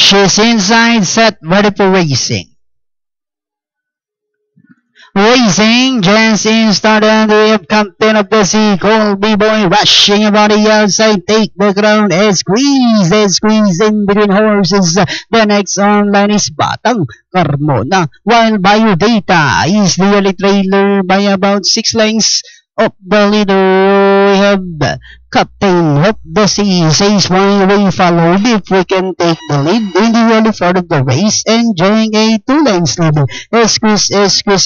She's inside, set, ready for racing. Racing, Jensen started. We have captain of the sea, Colby Boy, rushing about the outside, take the ground, and squeeze in between horses. The next online is Batang Carmona, while Biodata is the early trailer by about 6 lengths of the leader. We have Captain of the Sea, says while we followed. If we can take the lead in the early part of the race, enjoying a 2 lengths lead. Esquis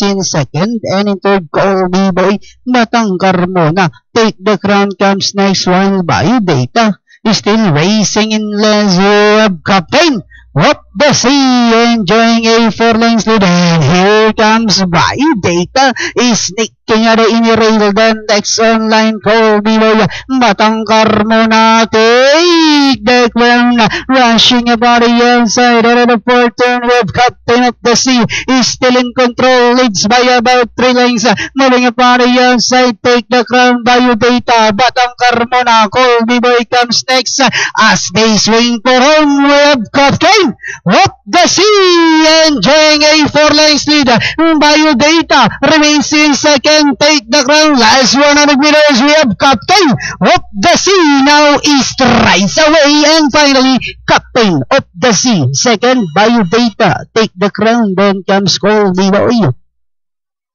in second, and in third, Colby Boy. Batang Carmona, take the crown comes next, while Biodata is still racing in last. We have Captain of the Sea, enjoying a 4 lengths lead, and here comes Biodata, is sneaking at the inner rail. Then next online, Colby Boy. Batang Carmona, take the ground, rushing about the outside. At the fourth turn, with Captain of the Sea is still in control, leads by about 3 lengths, moving about the outside, take the crown, Biodata. Batang Carmona, Colby Boy comes next, as they swing for home. We have Captain of the Sea, enjoying a 4 lengths lead. Biodata remains in second, take the crown. Last 100 meters, we have Captain of the Sea now is strides away, and finally Captain of the Sea second, Biodata take the crown. Then comes Colby Boy,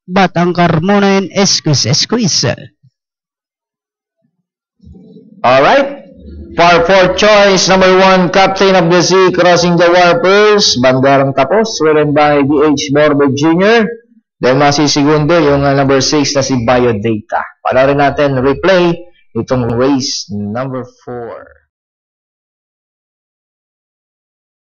Batang Carmona, and Esquis. Alright, par 4 choice number 1, Captain of the Sea, crossing the wire first, Bandarang Tapos, ridden by D.H. Borbe Jr. Then masisigundo yung number 6 na si Biodata. Panoorin natin replay itong race number 4.